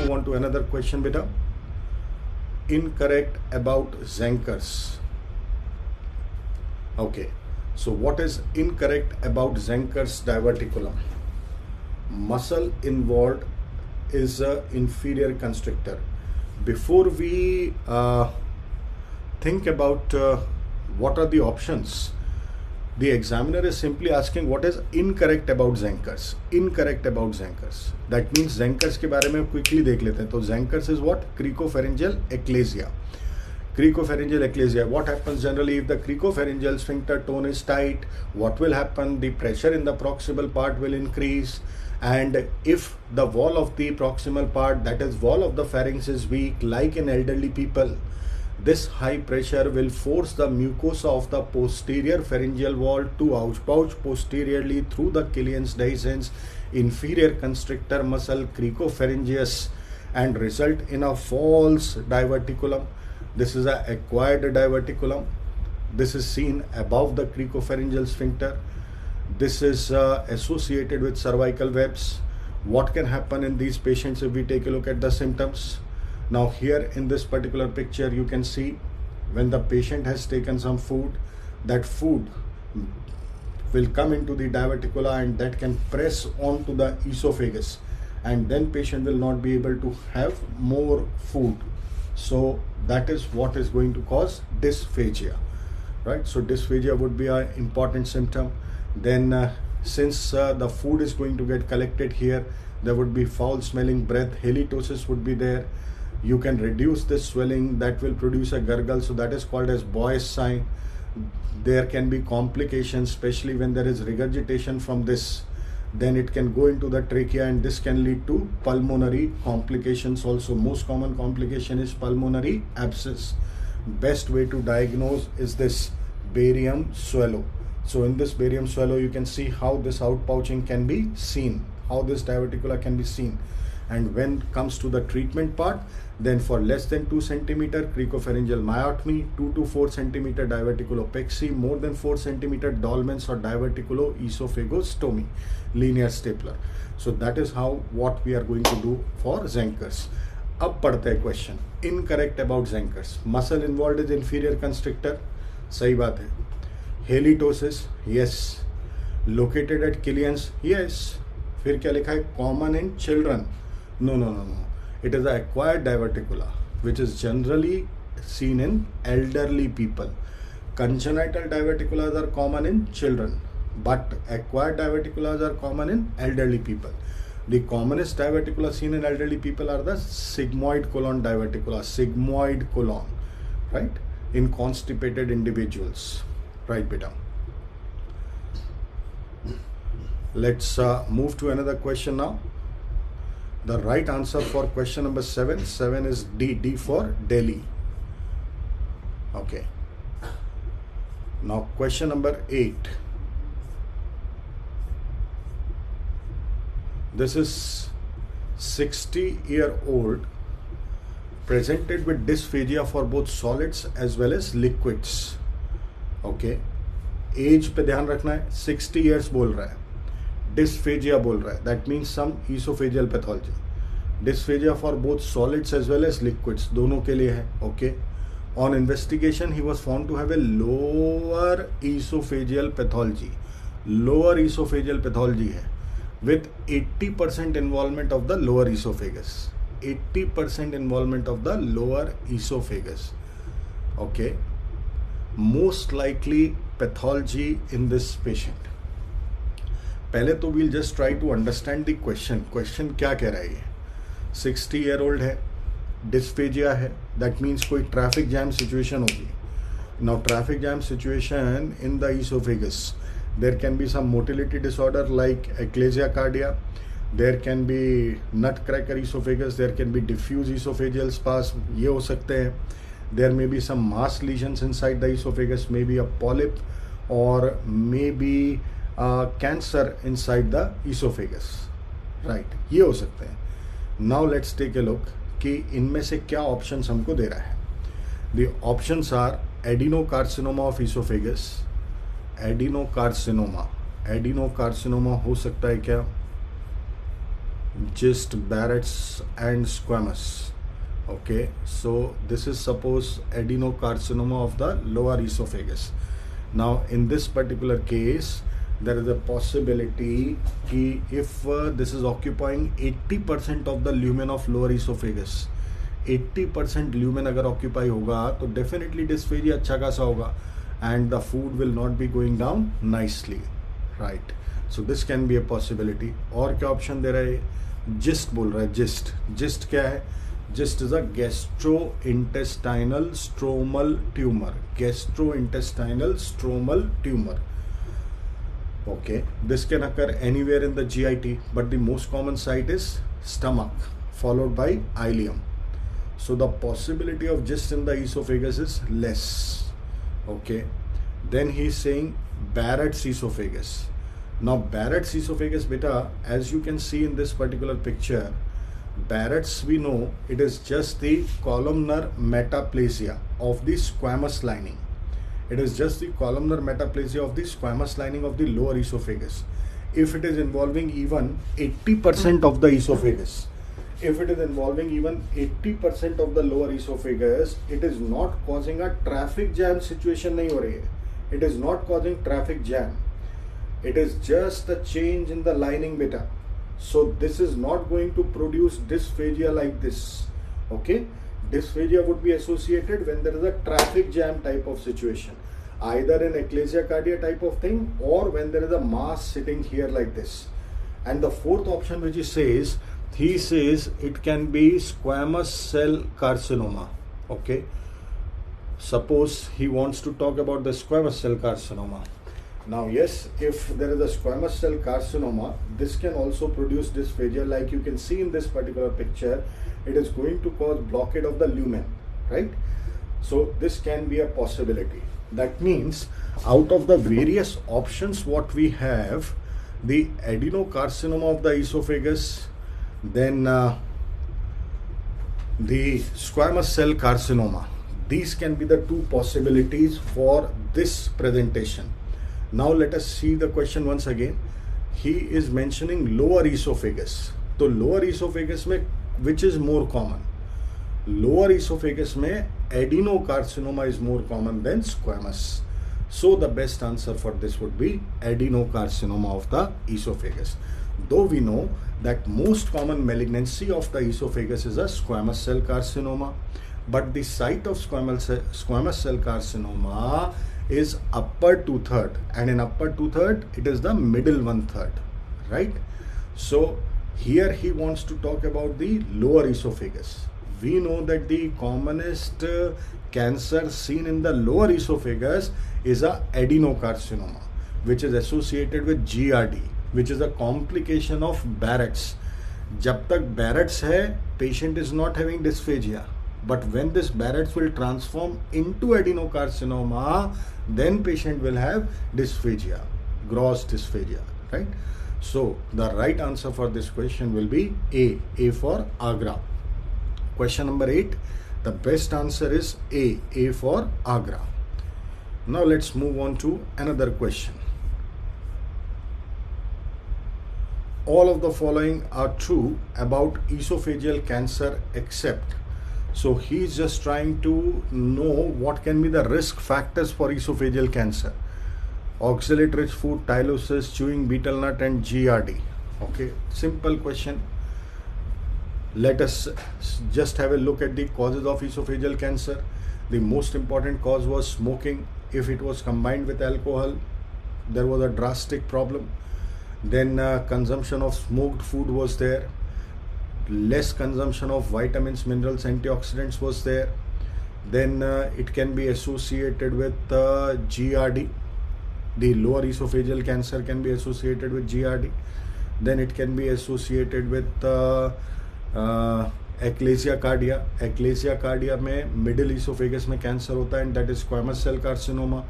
move on to another question, beta. Incorrect about Zenker's. Okay, so what is incorrect about Zenker's diverticulum? Muscle involved is a inferior constrictor. Before we think about what are the options, the examiner is simply asking what is incorrect about Zenker's. Incorrect about Zenker's. That means Zenker's के बारे में quickly देख लेते हैं. तो Zenker's is what? Cricopharyngeal eclasia. Cricopharyngeal eclasia. What happens generally if the cricopharyngeal sphincter tone is tight? What will happen? The pressure in the proximal part will increase. And if the wall of the proximal part, that is wall of the pharynx, is weak, like in elderly people, this high pressure will force the mucosa of the posterior pharyngeal wall to outpouch posteriorly through the Killian's dehiscence inferior constrictor muscle cricopharyngeus and result in a false diverticulum. This is an acquired diverticulum. This is seen above the cricopharyngeal sphincter. This is associated with cervical webs. What can happen in these patients if we take a look at the symptoms? Now here in this particular picture you can see when the patient has taken some food, that food will come into the diverticula and that can press onto the esophagus, and then patient will not be able to have more food. So that is what is going to cause dysphagia, right? So dysphagia would be an important symptom. Then since the food is going to get collected here, there would be foul smelling breath, halitosis would be there. You can reduce this swelling, that will produce a gurgle, so that is called as Boy's sign. There can be complications, especially when there is regurgitation from this. Then it can go into the trachea and this can lead to pulmonary complications also. Most common complication is pulmonary abscess. Best way to diagnose is this barium swallow. So in this barium swallow you can see how this outpouching can be seen, how this diverticula can be seen. And when it comes to the treatment part, then for less than 2 centimeter cricopharyngeal myotomy, 2 to 4 centimeter diverticulopexy, more than 4 centimeter Dolman's or diverticuloesophagostomy, linear stapler. So that is how what we are going to do for Zenker's. अब पढ़ते हैं question. Incorrect about Zenker's. Muscle involved is inferior constrictor. सही बात है. Halitosis, yes. Located at Killian's, yes. फिर क्या लिखा है? Common in children. No. It is an acquired diverticula, which is generally seen in elderly people. Congenital diverticulas are common in children, but acquired diverticulas are common in elderly people. The commonest diverticula seen in elderly people are the sigmoid colon diverticula, sigmoid colon, right? In constipated individuals, right, beta? Let's move to another question now. The right answer for question number 7 is D for Delhi. Okay. Now question number 8. This is 60-year-old presented with dysphagia for both solids as well as liquids. Okay. Age पे ध्यान रखना है. 60 years बोल रहा है. Dysphagia बोल रहा है. That means some esophageal pathology. Dysphagia for both solids as well as liquids. दोनों के लिए है. Okay. On investigation, he was found to have a lower esophageal pathology. Lower esophageal pathology है. With 80% involvement of the lower esophagus. 80% involvement of the lower esophagus. Okay. Most likely pathology in this patient. पहले तो we'll just try to understand the question. Question क्या कह रहा है ये? 60-year-old है, dysphagia है. That means कोई traffic jam situation होगी. Now traffic jam situation in the esophagus. There can be some motility disorder like eclasia cardia. There can be nutcracker esophagus. There can be diffuse esophageal spasm. ये हो सकते हैं. There may be some mass lesions inside the esophagus. Maybe a polyp or maybe cancer inside the esophagus. Right. ये हो सकते हैं. Now let's take a look कि इनमें से क्या options हमको दे रहा है. The options are adenocarcinoma of esophagus. Adenocarcinoma हो सकता है क्या? Gist, Barrett's and squamous. Okay, so this is suppose adenocarcinoma of the lower esophagus. Now in this particular case, there is a possibility कि if this is occupying 80% of the lumen of lower esophagus, 80% lumen अगर occupy होगा तो definitely dysphagia अच्छा खासा होगा and the food will not be going down nicely, right? So this can be a possibility. और क्या option दे रहा है? Gist बोल रहा है. Gist क्या है? Gist is a gastrointestinal stromal tumor. Gastrointestinal stromal tumor. Okay, this can occur anywhere in the GIT, but the most common site is stomach, followed by ileum. So the possibility of gist in the esophagus is less. Okay, then he is saying Barrett's esophagus. Now Barrett's esophagus, beta, as you can see in this particular picture, Barrett's, we know it is just the columnar metaplasia of the squamous lining. It is just the columnar metaplasia of the squamous lining of the lower esophagus. If it is involving even 80% of the esophagus, if it is involving even 80% of the lower esophagus, it is not causing a traffic jam situation. नहीं हो रही है. It is not causing traffic jam. It is just a change in the lining, beta. So this is not going to produce dysphagia like this. Okay, dysphagia would be associated when there is a traffic jam type of situation, either in ecclesia cardia type of thing or when there is a mass sitting here like this. And the fourth option which he says it can be squamous cell carcinoma. Okay, suppose he wants to talk about the squamous cell carcinoma. Now yes, if there is a squamous cell carcinoma, this can also produce dysphagia. Like you can see in this particular picture, it is going to cause blockade of the lumen, right? So this can be a possibility. That means out of the various options what we have, the adenocarcinoma of the esophagus, then the squamous cell carcinoma, these can be the two possibilities for this presentation. Now let us see the question once again. He is mentioning lower esophagus. So lower esophagus में which is more common? Lower esophagus में adenocarcinoma is more common than squamous. So the best answer for this would be adenocarcinoma of the esophagus. Though we know that most common malignancy of the esophagus is a squamous cell carcinoma, but the site of squamous cell carcinoma is upper 2/3, and in upper 2/3 it is the middle 1/3, right? So here he wants to talk about the lower esophagus. We know that the commonest cancer seen in the lower esophagus is a adenocarcinoma, which is associated with GRD, which is a complication of Barrett's. जब तक Barrett's है, patient is not having dysphagia. But when this Barrett's will transform into adenocarcinoma, then patient will have dysphagia, gross dysphagia, right? So the right answer for this question will be A for Agra. Question number 8, the best answer is A for Agra. Now let's move on to another question. All of the following are true about esophageal cancer except. So he is just trying to know what can be the risk factors for esophageal cancer. Oxalate-rich food, Tylosis, chewing betel nut and GRD. Okay, simple question. Let us just have a look at the causes of esophageal cancer. The most important cause was smoking. If it was combined with alcohol, there was a drastic problem. Then consumption of smoked food was there. Less consumption of vitamins, minerals, antioxidants was there. Then it can be associated with GRD. The lower esophageal cancer can be associated with GRD. Then it can be associated with ecclesia cardia. Ecclesia cardia में middle esophagus में cancer होता है, and that is squamous cell carcinoma.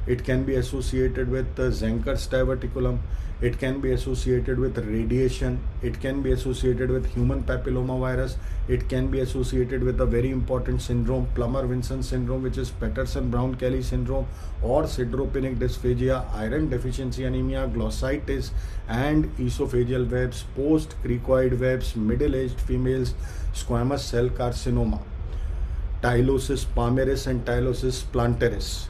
it can be associated with Zenker's diverticulum, it can be associated with radiation, it can be associated with human papillomavirus, it can be associated with a very important syndrome, Plummer-Vinson syndrome, which is Patterson-Brown-Kelly syndrome, or sideropenic dysphagia, iron deficiency anemia, glossitis, and esophageal webs, post-cricoid webs, middle-aged females, squamous cell carcinoma, Tylosis palmaris and Tylosis plantaris,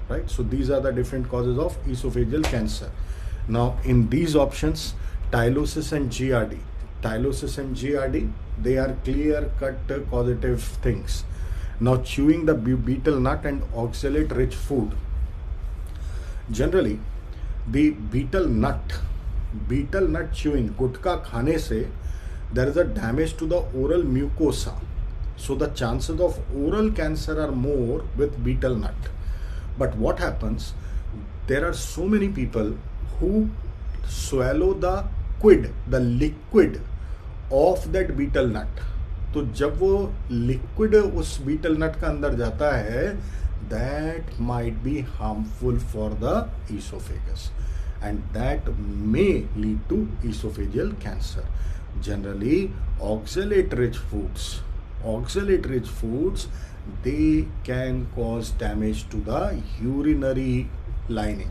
right? So these are the different causes of esophageal cancer. Now in these options, Tylosis and GRD, they are clear-cut causative things. Now chewing the betel nut and oxalate-rich food. Generally, the betel nut chewing, गुटखा खाने से, there is a damage to the oral mucosa. So the chances of oral cancer are more with betel nut. But what happens, there are so many people who swallow the liquid of that betel nut. तो जब वो liquid उस betel nut का अंदर जाता है, that might be harmful for the esophagus, and that may lead to esophageal cancer. Generally, oxalate-rich foods, they can cause damage to the urinary lining.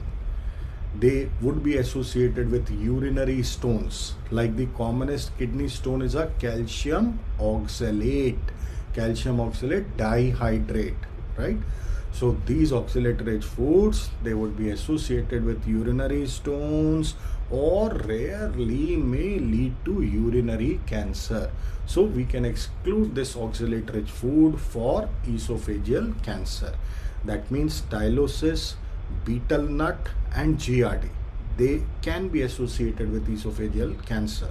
They would be associated with urinary stones. Like the commonest kidney stone is a calcium oxalate dihydrate, right? So these oxalate-rich foods, they would be associated with urinary stones, or rarely may lead to urinary cancer. So we can exclude this oxalate-rich food for esophageal cancer. That means Tylosis, betel nut, and GRD, they can be associated with esophageal cancer.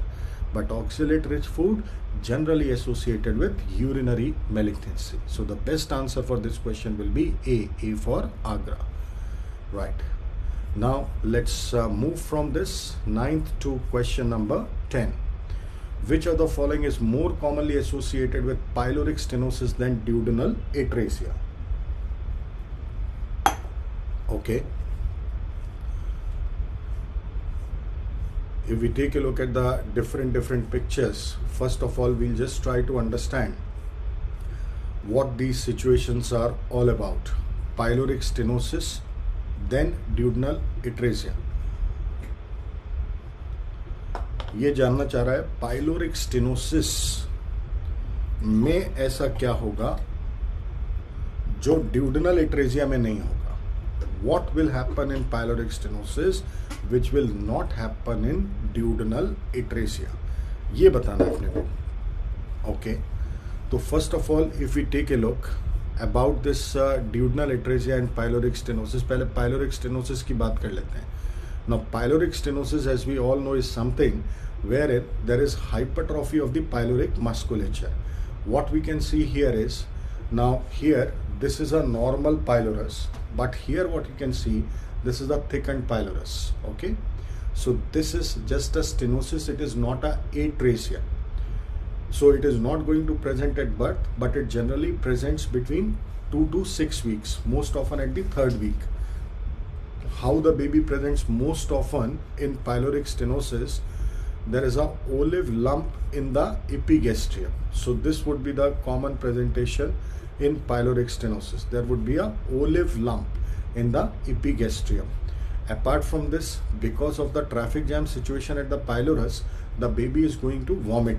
But oxalate-rich food generally associated with urinary malignancy. So the best answer for this question will be A for Agra. Right. Now let's move from this 9th to question number 10. Which of the following is more commonly associated with pyloric stenosis than duodenal atresia? Okay. If we take a look at the different pictures, first of all, we'll just try to understand what these situations are all about. Pyloric stenosis, then duodenal atresia. ये जानना चाह रहा है pyloric stenosis में ऐसा क्या होगा जो ड्यूडेनल एट्रेजिया में नहीं होगा. What will happen in pyloric stenosis which will not happen in duodenal atresia? ये बताना है अपने को. Okay. तो first of all, if we take a look about this duodenal atresia and pyloric stenosis, पहले pyloric stenosis की बात कर लेते हैं. Now pyloric stenosis, as we all know, is something wherein there is hypertrophy of the pyloric musculature. What we can see here is, now here this is a normal pylorus, but here what you can see, this is a thickened pylorus. Okay, so this is just a stenosis, it is not a atresia. So it is not going to present at birth, but it generally presents between 2 to 6 weeks, most often at the 3rd week. How the baby presents most often in pyloric stenosis, there is a olive lump in the epigastrium. So this would be the common presentation in pyloric stenosis. There would be a olive lump in the epigastrium. Apart from this, because of the traffic jam situation at the pylorus, the baby is going to vomit.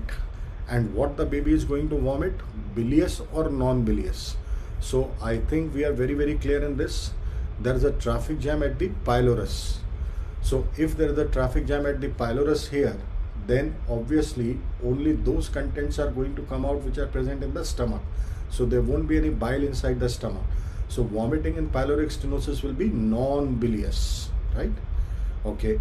And what the baby is going to vomit? Bilious or non-bilious? So I think we are very clear in this. There is a traffic jam at the pylorus. So if there is a traffic jam at the pylorus here, then obviously only those contents are going to come out which are present in the stomach. So there won't be any bile inside the stomach. So vomiting in pyloric stenosis will be non-bilious, right? Okay.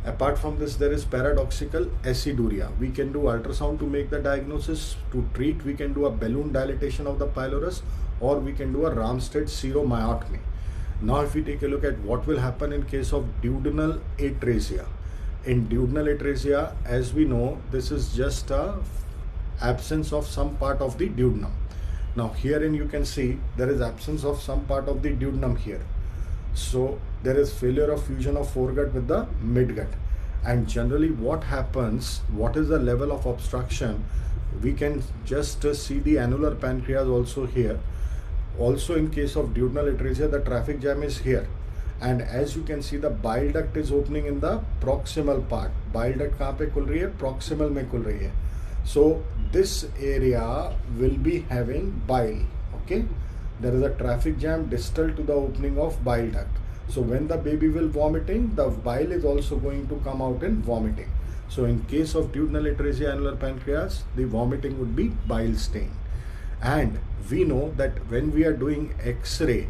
Apart from this, there is paradoxical aciduria. We can do ultrasound to make the diagnosis. To treat, we can do a balloon dilatation of the pylorus, or we can do a Ramstead seromyotomy. Now if we take a look at what will happen in case of duodenal atresia. In duodenal atresia, as we know, this is just a absence of some part of the duodenum. Now herein you can see there is absence of some part of the duodenum here. So there is failure of fusion of foregut with the midgut. And generally what happens, what is the level of obstruction? We can just see the annular pancreas also here. Also in case of duodenal atresia, the traffic jam is here. And as you can see, the bile duct is opening in the proximal part. Bile duct कहाँ पे खुल रही है? Proximal में खुल रही है. So this area will be having bile. Okay, there is a traffic jam distal to the opening of bile duct. So when the baby will vomiting, the bile is also going to come out in vomiting. So in case of duodenal atresia annular pancreas, the vomiting would be bile stain. And we know that when we are doing X-ray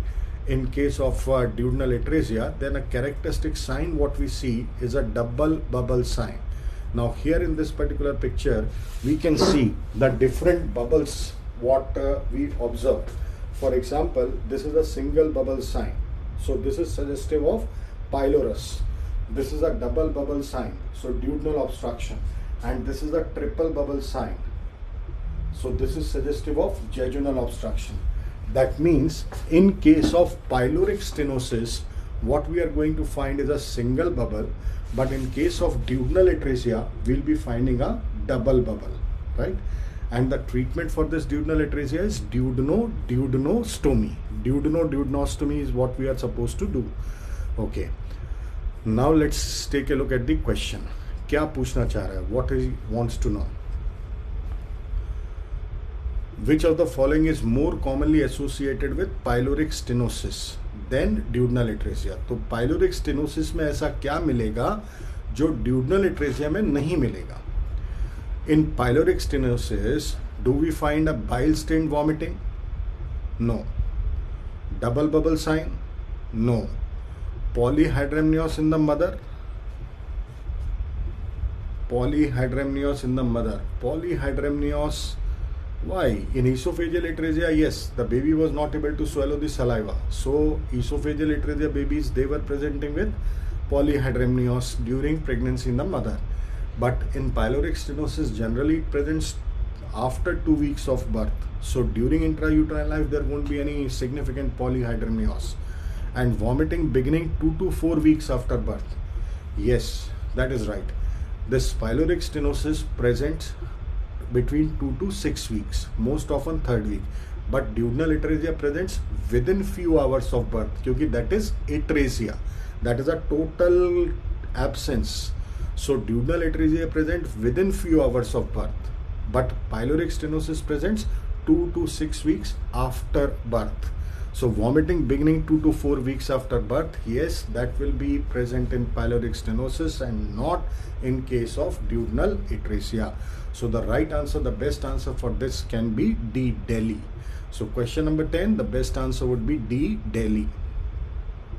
in case of duodenal atresia, then a characteristic sign what we see is a double bubble sign. Now here in this particular picture, we can see the different bubbles what we observed. For example, this is a single bubble sign. So this is suggestive of pylorus. This is a double bubble sign, so duodenal obstruction. And this is a triple bubble sign. So this is suggestive of jejunal obstruction. That means in case of pyloric stenosis, what we are going to find is a single bubble, but in case of duodenal atresia, we'll be finding a double bubble, right? And the treatment for this duodenal atresia is duodenostomy. Duodenostomy is what we are supposed to do. Okay. Now let's take a look at the question. क्या पूछना चाह रहा है? What he wants to know. Which of the following is more commonly associated with pyloric stenosis than duodenal atresia? तो pyloric stenosis में ऐसा क्या मिलेगा जो duodenal atresia में नहीं मिलेगा? In pyloric stenosis, do we find a bile stain vomiting? No. Double bubble sign? No. Polyhydramnios in the mother? Polyhydramnios in the mother. Polyhydramnios. Why? In esophageal atresia, yes, the baby was not able to swallow the saliva. So esophageal atresia babies, they were presenting with polyhydramnios during pregnancy in the mother. But in pyloric stenosis, generally it presents after 2 weeks of birth. So during intrauterine life, there won't be any significant polyhydramnios. And vomiting beginning 2 to 4 weeks after birth. Yes, that is right. This pyloric stenosis presents between 2 to 6 weeks, most often 3rd week. But duodenal atresia presents within few hours of birth, because that is atresia. That is a total absence. So duodenal atresia presents within few hours of birth. But pyloric stenosis presents 2 to 6 weeks after birth. So vomiting beginning 2 to 4 weeks after birth, yes, that will be present in pyloric stenosis and not in case of duodenal atresia. So the right answer, the best answer for this can be D, Delhi. So question number 10, the best answer would be D, Delhi.